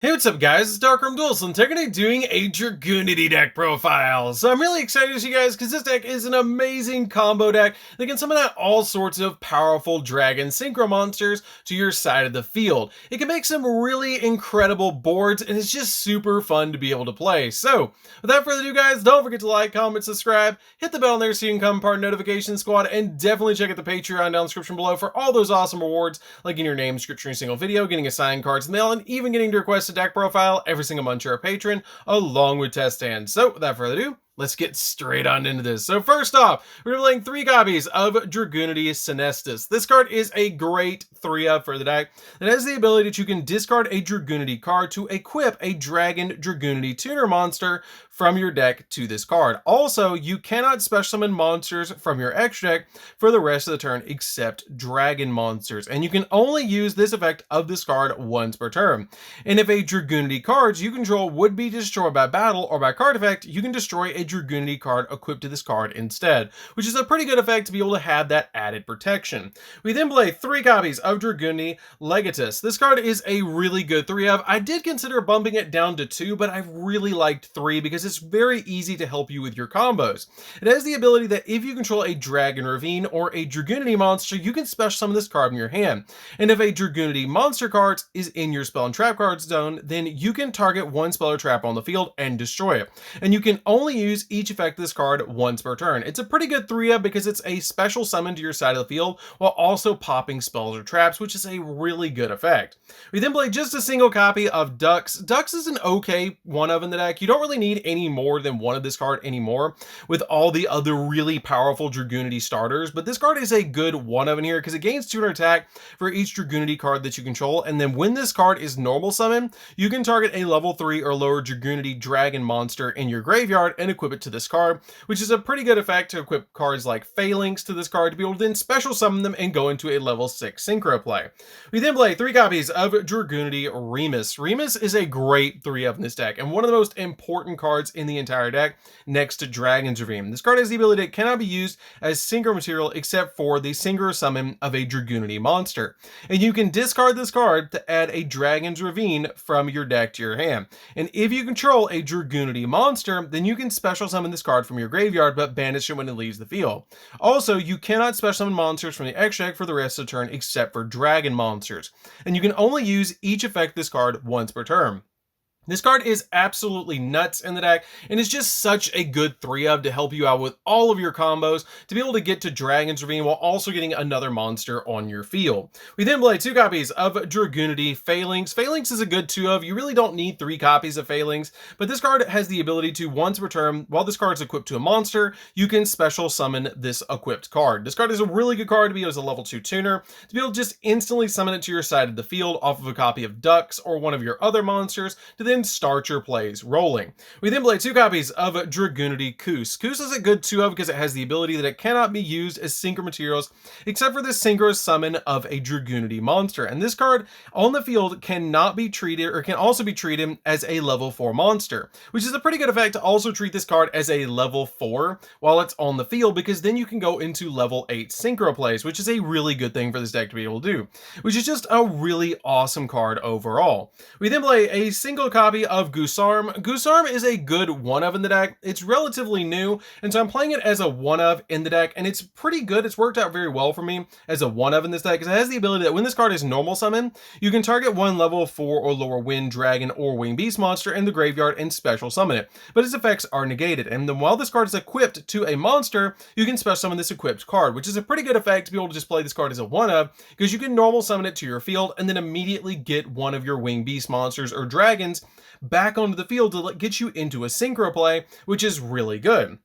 Hey, what's up guys, it's DarkArmedDuelist and today doing a Dragunity deck profile. So I'm really excited to see you guys because this deck is an amazing combo deck that can summon out all sorts of powerful dragon synchro monsters to your side of the field. It can make some really incredible boards and it's just super fun to be able to play. So without further ado guys, don't forget to like, comment, subscribe, hit the bell on there so you can become part of Notification Squad, and definitely check out the Patreon down in the description below for all those awesome rewards like getting your name description in a single video, getting assigned cards in the mail, and even getting to request a deck profile every single month you're a patron, along with test stands. So without further ado, let's get straight on into this. So first off, we're playing 3 copies of Dragunity Senestus. This card is a great 3-up for the deck that has the ability that you can discard a Dragunity card to equip a Dragon Dragunity tuner monster from your deck to this card. Also, you cannot special summon monsters from your extra deck for the rest of the turn except dragon monsters, and you can only use this effect of this card once per turn. And if a Dragunity cards you control would be destroyed by battle or by card effect, you can destroy a Dragunity card equipped to this card instead, which is a pretty good effect to be able to have that added protection. We then play 3 copies of Dragunity Legatus. This card is a really good 3-of. I did consider bumping it down to 2, but I really liked 3 because it's very easy to help you with your combos. It has the ability that if you control a Dragon Ravine or a Dragunity monster, you can special summon this card in your hand. And if a Dragunity monster card is in your spell and trap card zone, then you can target one spell or trap on the field and destroy it. And you can only use each effect of this card once per turn. It's a pretty good 3-up because it's a special summon to your side of the field while also popping spells or traps, which is a really good effect. We then play just a single copy of Dux. Dux is an okay 1-of in the deck. You don't really need any more than one of this card anymore with all the other really powerful Dragunity starters, but this card is a good 1-of in here because it gains 200 attack for each Dragunity card that you control, and then when this card is normal summon, you can target a level 3 or lower Dragunity dragon monster in your graveyard and equip it to this card, which is a pretty good effect to equip cards like Phalanx to this card to be able to then special summon them and go into a level 6 synchro play. We then play 3 copies of Dragunity Remus. Remus is a great 3-of in this deck and one of the most important cards in the entire deck next to Dragon's Ravine. This card has the ability that cannot be used as synchro material except for the synchro summon of a Dragunity monster. And you can discard this card to add a Dragon's Ravine from your deck to your hand. And if you control a Dragunity monster, then you can special summon this card from your graveyard but banish it when it leaves the field. Also, you cannot special summon monsters from the extra deck for the rest of the turn except for dragon monsters. And you can only use each effect of this card once per turn. This card is absolutely nuts in the deck and is just such a good 3-of to help you out with all of your combos to be able to get to Dragon's Ravine while also getting another monster on your field. We then play 2 copies of Dragunity Phalanx. Phalanx is a good 2-of. You really don't need 3 copies of Phalanx, but this card has the ability to once per turn, while this card is equipped to a monster, you can special summon this equipped card. This card is a really good card to be as a level 2 tuner, to be able to just instantly summon it to your side of the field off of a copy of Dux or one of your other monsters to then start your plays rolling. We then play 2 copies of Dragunity Koos. Koos is a good 2-of because it has the ability that it cannot be used as synchro materials except for the synchro summon of a Dragunity monster. And this card on the field cannot be treated, or can also be treated as a level 4 monster, which is a pretty good effect to also treat this card as a level 4 while it's on the field, because then you can go into level 8 synchro plays, which is a really good thing for this deck to be able to do, which is just a really awesome card overall. We then play a single copy of Gusarm. Gusarm is a good 1-of in the deck. It's relatively new, and so I'm playing it as a 1-of in the deck, and it's pretty good. It's worked out very well for me as a 1-of in this deck, because it has the ability that when this card is normal summon, you can target one level 4 or lower wind dragon or winged beast monster in the graveyard and special summon it, but its effects are negated. And then while this card is equipped to a monster, you can special summon this equipped card, which is a pretty good effect to be able to just play this card as a 1-of, because you can normal summon it to your field and then immediately get one of your winged beast monsters or dragons back onto the field to get you into a synchro play, which is really good.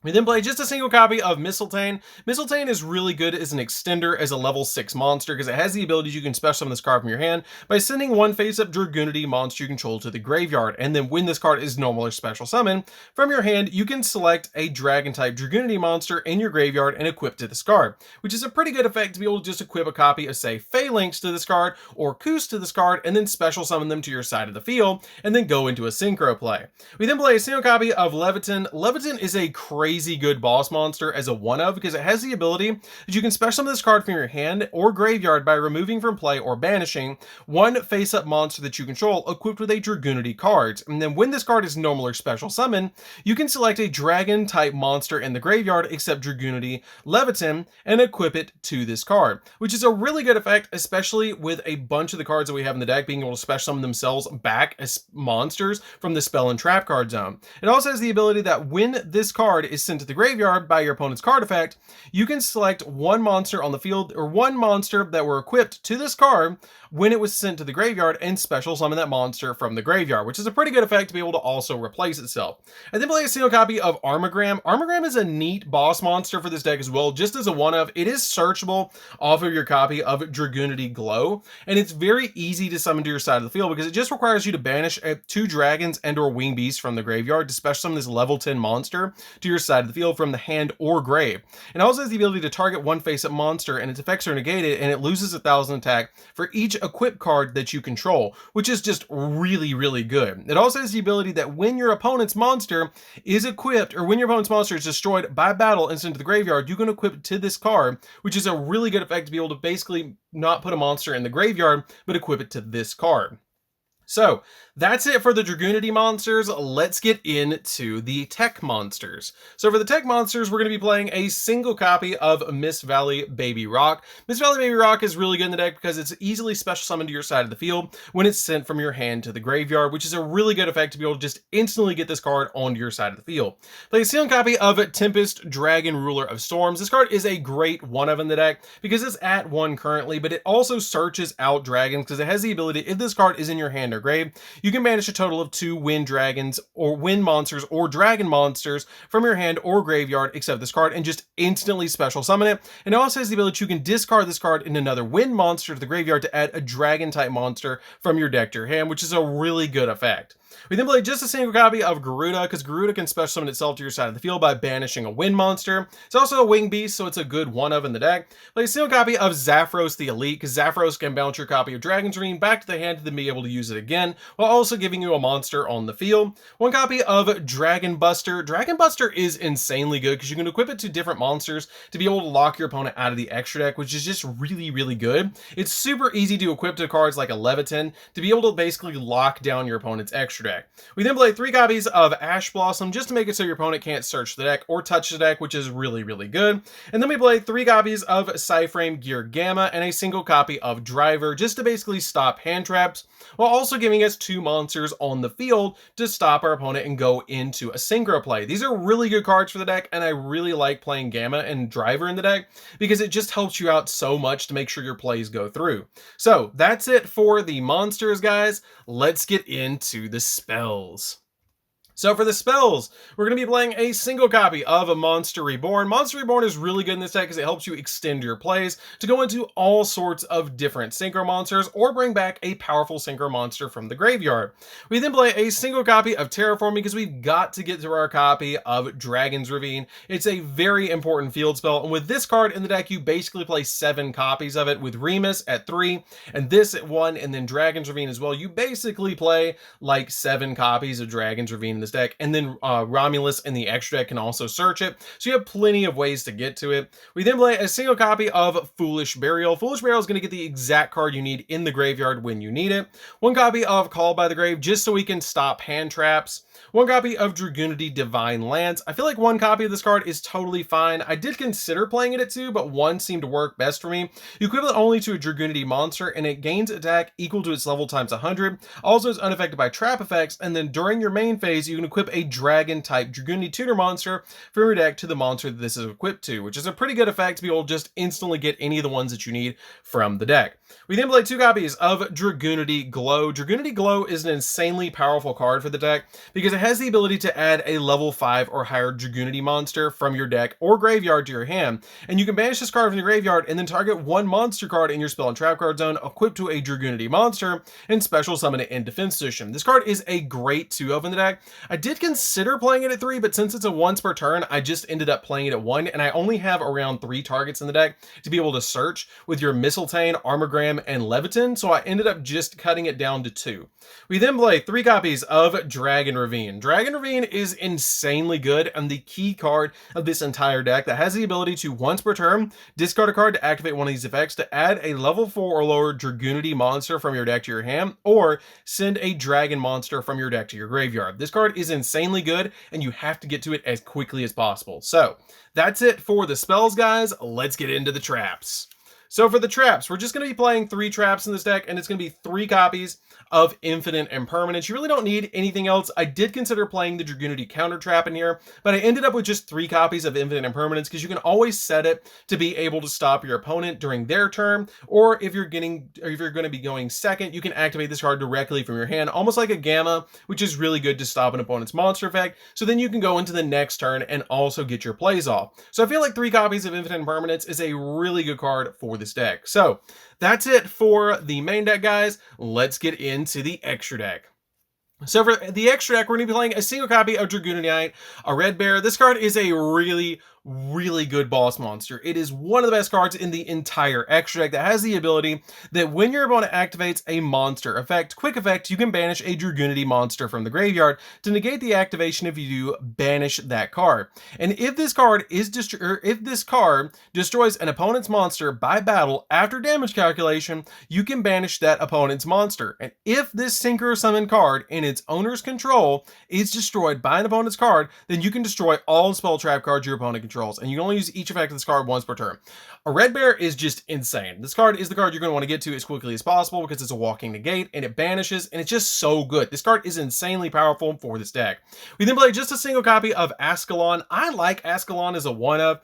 We then play just a single copy of Mistletoe. Mistletoe is really good as an extender as a level 6 monster because it has the ability you can special summon this card from your hand by sending one face-up Dragunity monster you control to the graveyard, and then when this card is normal or special summon from your hand, you can select a dragon-type Dragunity monster in your graveyard and equip to this card, which is a pretty good effect to be able to just equip a copy of, say, Phalanx to this card or Koos to this card and then special summon them to your side of the field and then go into a synchro play. We then play a single copy of Leviton. Leviton is a crazy crazy good boss monster as a one-of because it has the ability that you can special summon this card from your hand or graveyard by removing from play or banishing one face-up monster that you control equipped with a Dragunity card. And then when this card is normal or special summon, you can select a dragon type monster in the graveyard except Dragunity, Leviathan, and equip it to this card, which is a really good effect, especially with a bunch of the cards that we have in the deck being able to special summon themselves back as monsters from the spell and trap card zone. It also has the ability that when this card is sent to the graveyard by your opponent's card effect, you can select one monster on the field or one monster that were equipped to this card when it was sent to the graveyard and special summon that monster from the graveyard, which is a pretty good effect to be able to also replace itself. I then play a single copy of Armogram. Armogram is a neat boss monster for this deck as well, just as a one-of. It is searchable off of your copy of Dragunity Glow, and it's very easy to summon to your side of the field because it just requires you to banish 2 dragons and or wing beasts from the graveyard to special summon this level 10 monster to your side of the field from the hand or grave. It also has the ability to target one face-up monster and its effects are negated, and it loses 1,000 attack for each equip card that you control, which is just really good. It also has the ability that when your opponent's monster is equipped, or when your opponent's monster is destroyed by battle and sent to the graveyard, you can equip to this card, which is a really good effect to be able to basically not put a monster in the graveyard, but equip it to this card. So that's it for the Dragunity monsters. Let's get into the tech monsters. So for the tech monsters, we're going to be playing a single copy of Miss Valley Baby Rock. Miss Valley Baby Rock is really good in the deck because it's easily special summoned to your side of the field when it's sent from your hand to the graveyard, which is a really good effect to be able to just instantly get this card onto your side of the field. Play a single copy of Tempest Dragon Ruler of Storms. This card is a great one-of in the deck because it's at 1 currently, but it also searches out dragons because it has the ability, if this card is in your hand or grave, you can banish a total of 2 wind dragons or wind monsters or dragon monsters from your hand or graveyard except this card and just instantly special summon it. And it also has the ability you can discard this card in another wind monster to the graveyard to add a dragon type monster from your deck to your hand, which is a really good effect. We then play just a single copy of Garuda because Garuda can special summon itself to your side of the field by banishing a wind monster. It's also a wing beast, so it's a good one-of in the deck. Play a single copy of Zaphros the Elite because Zaphros can bounce your copy of Dragon's Ring back to the hand to then be able to use it again, while also giving you a monster on the field. 1 copy of Dragon Buster. Dragon Buster is insanely good because you can equip it to different monsters to be able to lock your opponent out of the extra deck, which is just really good. It's super easy to equip to cards like a Leviathan to be able to basically lock down your opponent's extra deck. We then play 3 copies of Ash Blossom just to make it so your opponent can't search the deck or touch the deck, which is really good. And then we play 3 copies of Psyframe Gear Gamma and a single copy of Driver just to basically stop hand traps, while also giving us 2 monsters on the field to stop our opponent and go into a synchro play. These are really good cards for the deck, and I really like playing Gamma and Driver in the deck because it just helps you out so much to make sure your plays go through. So that's it for the monsters, guys. Let's get into the spells. So for the spells, we're going to be playing a single copy of a Monster Reborn. Monster Reborn is really good in this deck because it helps you extend your plays to go into all sorts of different synchro monsters or bring back a powerful synchro monster from the graveyard. We then play a single copy of Terraform because we've got to get to our copy of Dragon's Ravine. It's a very important field spell, and with this card in the deck, you basically play 7 copies of it with Remus at 3, and this at 1, and then Dragon's Ravine as well. You basically play like 7 copies of Dragon's Ravine this deck, and then Romulus in the extra deck can also search it, so you have plenty of ways to get to it. We then play a single copy of Foolish Burial. Foolish Burial is going to get the exact card you need in the graveyard when you need it. 1 copy of Call by the Grave just so we can stop hand traps. 1 copy of Dragunity Divine Lance. I feel like 1 copy of this card is totally fine. I did consider playing it at 2, but 1 seemed to work best for me. You equip it only to a Dragunity monster, and it gains attack equal to its level times 100. Also is unaffected by trap effects, and then during your main phase, you can equip a dragon-type Dragunity tutor monster from your deck to the monster that this is equipped to, which is a pretty good effect to be able to just instantly get any of the ones that you need from the deck. We then play 2 copies of Dragunity Glow. Dragunity Glow is an insanely powerful card for the deck because it has the ability to add a level 5 or higher Dragunity monster from your deck or graveyard to your hand, and you can banish this card from the graveyard and then target 1 monster card in your spell and trap card zone equipped to a Dragunity monster and special summon it in defense position. This card is a great 2-of in the deck. I did consider playing it at 3, but since it's a once per turn, I just ended up playing it at 1, and I only have around 3 targets in the deck to be able to search with your Mistletoe, Armogram, and Leviathan, so I ended up just cutting it down to 2. We then play 3 copies of Dragon Ravine. Ravine. Dragon Ravine is insanely good and the key card of this entire deck that has the ability to once per turn discard a card to activate one of these effects to add a level 4 or lower Dragunity monster from your deck to your hand, or send a dragon monster from your deck to your graveyard. This card is insanely good and you have to get to it as quickly as possible. So that's it for the spells, guys. Let's get into the traps. So for the traps, we're just going to be playing 3 traps in this deck, and it's going to be 3 copies of Infinite Impermanence. You really don't need anything else. I did consider playing the Dragunity counter trap in here, but I ended up with just 3 copies of Infinite Impermanence because you can always set it to be able to stop your opponent during their turn, or if you're going to be going second, you can activate this card directly from your hand, almost like a Gamma, which is really good to stop an opponent's monster effect. So then you can go into the next turn and also get your plays off. So I feel like 3 copies of Infinite Impermanence is a really good card for this deck. So that's it for the main deck, guys. Let's get into the extra deck. So for the extra deck, we're going to be playing a single copy of Dragunity, a red bear. This card is a really good boss monster. It is one of the best cards in the entire extra deck that has the ability that when your opponent activates a monster effect, quick effect, you can banish a Dragunity monster from the graveyard. To negate the activation, if you do, banish that card. And if this card destroys an opponent's monster by battle after damage calculation, you can banish that opponent's monster. And if this Synchro Summon card in its owner's control is destroyed by an opponent's card, then you can destroy all spell trap cards your opponent controls, and you can only use each effect of this card once per turn. A red bear is just insane. This card is the card you're going to want to get to as quickly as possible because it's a walking negate and it banishes, and it's just so good. This card is insanely powerful for this deck. We then play just a single copy of Ascalon. I like Ascalon as a one-of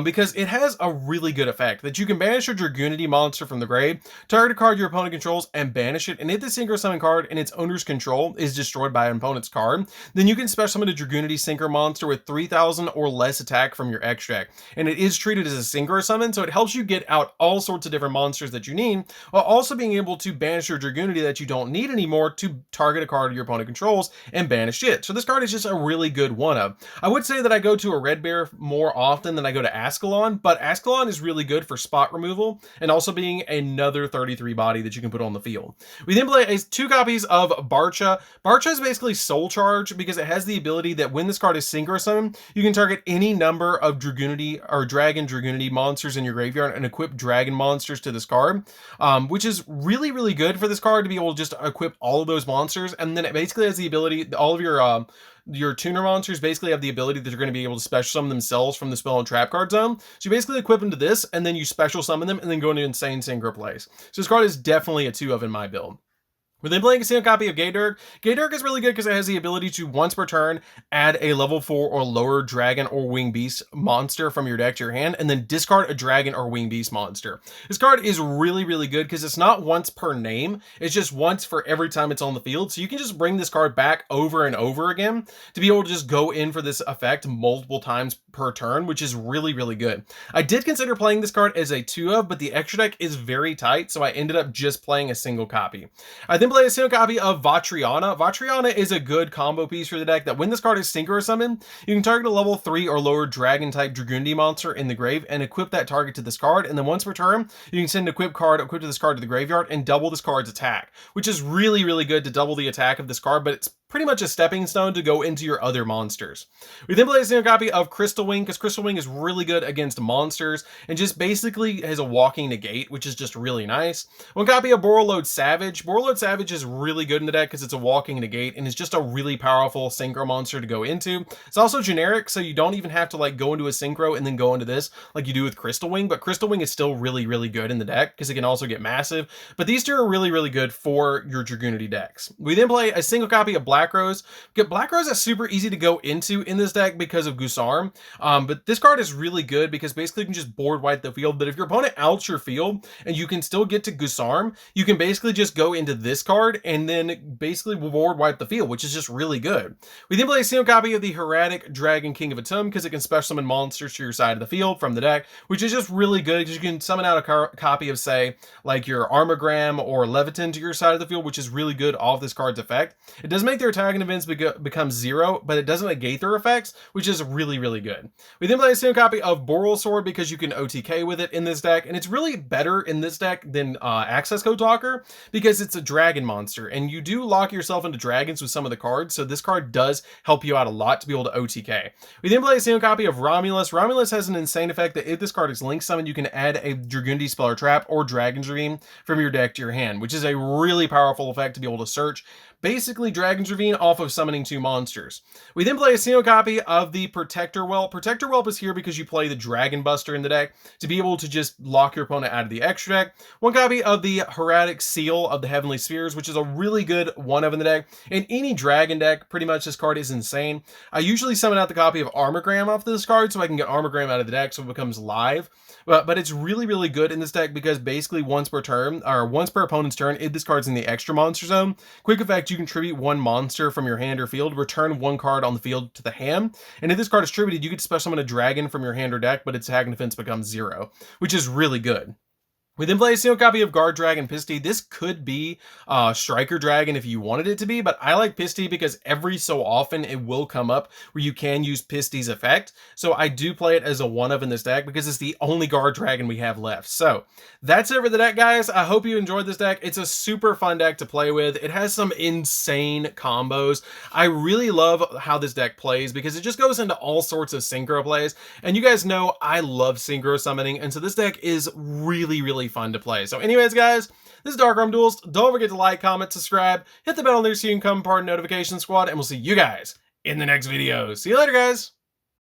because it has a really good effect that you can banish a Dragunity monster from the grave, target a card your opponent controls, and banish it. And if the Synchro Summon card in its owner's control is destroyed by an opponent's card, then you can special summon a Dragunity Synchro monster with 3,000 or less attack from your extra deck. And it is treated as a Synchro Summon, so it helps you get out all sorts of different monsters that you need, while also being able to banish your Dragunity that you don't need anymore to target a card your opponent controls and banish it. So this card is just a really good one-of. I would say that I go to a red bear more often than I go to Ascalon, but Ascalon is really good for spot removal and also being another 33 body that you can put on the field. We then play 2 copies of Barcha. Barcha is basically soul charge because it has the ability that when this card is Synchro Summon, you can target any number of Dragunity or Dragon Dragunity monsters in your graveyard and equip dragon monsters to this card, which is really good for this card to be able to just equip all of those monsters. And then it basically has the ability, all of your tuner monsters basically have the ability that they're going to be able to special summon themselves from the spell and trap card zone. So you basically equip them to this, and then you special summon them, and then go into insane synchro plays. So this card is definitely a 2-of in my build. We're then playing a single copy of Gaydirk. Gaydirk is really good because it has the ability to once per turn add a level 4 or lower dragon or winged beast monster from your deck to your hand, and then discard a dragon or winged beast monster. This card is really good because it's not once per name, it's just once for every time it's on the field. So you can just bring this card back over and over again to be able to just go in for this effect multiple times per turn, which is really good. I did consider playing this card as a 2-of, but the extra deck is very tight, so I ended up just playing a single copy. I then play a single copy of Vatriana. Vatriana is a good combo piece for the deck that when this card is Synchro Summon, you can target a level 3 or lower dragon type Dragunity monster in the grave and equip that target to this card, and then once per turn, you can send an equipped to this card to the graveyard and double this card's attack, which is really good to double the attack of this card, but it's pretty much a stepping stone to go into your other monsters. We then play a single copy of Crystal Wing because Crystal Wing is really good against monsters and just basically has a walking negate, which is just really nice. 1 copy of Borreload Savage. Borreload Savage is really good in the deck because it's a walking negate and is just a really powerful synchro monster to go into. It's also generic, so you don't even have to like go into a synchro and then go into this like you do with Crystal Wing, but Crystal Wing is still really good in the deck because it can also get massive. But these 2 are really good for your Dragunity decks. We then play a single copy of Black Rose. Black Rose is super easy to go into in this deck because of Gusarm, but this card is really good because basically you can just board wipe the field, but if your opponent outs your field and you can still get to Gusarm, you can basically just go into this card and then basically board wipe the field, which is just really good. We then play a single copy of the Heretic Dragon King of Atum because it can special summon monsters to your side of the field from the deck, which is just really good because you can summon out a copy of, say, like your Armogram or Leviton to your side of the field, which is really good off this card's effect. It does make their attack and events become 0, but it doesn't negate their effects, which is really, really good. We then play a single copy of Boral Sword because you can OTK with it in this deck, and it's really better in this deck than Access Code Talker because it's a dragon monster, and you do lock yourself into dragons with some of the cards, so this card does help you out a lot to be able to OTK. We then play a single copy of Romulus. Romulus has an insane effect that if this card is link summoned, you can add a Dragunity spell or trap or Dragon's Ravine from your deck to your hand, which is a really powerful effect to be able to search basically Dragon's Ravine off of summoning 2 monsters. We then play a single copy of the Protector Whelp. Protector Whelp is here because you play the Dragon Buster in the deck to be able to just lock your opponent out of the extra deck. 1 copy of the Heraldic Seal of the Heavenly Spheres, which is a really good 1-of in the deck. In any dragon deck, pretty much this card is insane. I usually summon out the copy of Armogram off this card so I can get Armogram out of the deck so it becomes live. But it's really, really good in this deck because basically once per turn, or once per opponent's turn, if this card's in the extra monster zone, quick effect, you can tribute 1 monster from your hand or field, return 1 card on the field to the hand, and if this card is tributed, you get to special summon a dragon from your hand or deck, but its attack and defense becomes 0, which is really good. We then play a single copy of Guard Dragon Pisty. This could be Striker Dragon if you wanted it to be, but I like Pisty because every so often it will come up where you can use Pisty's effect. So I do play it as a 1-of in this deck because it's the only Guard Dragon we have left. So that's it for the deck, guys. I hope you enjoyed this deck. It's a super fun deck to play with. It has some insane combos. I really love how this deck plays because it just goes into all sorts of synchro plays. And you guys know I love synchro summoning, and so this deck is really, really fun to play. So anyways, guys, this is DarkArmedDuelist. Don't forget to like, comment, subscribe, hit the bell there so you can become part of the notification squad, and we'll see you guys in the next video. See you later, guys.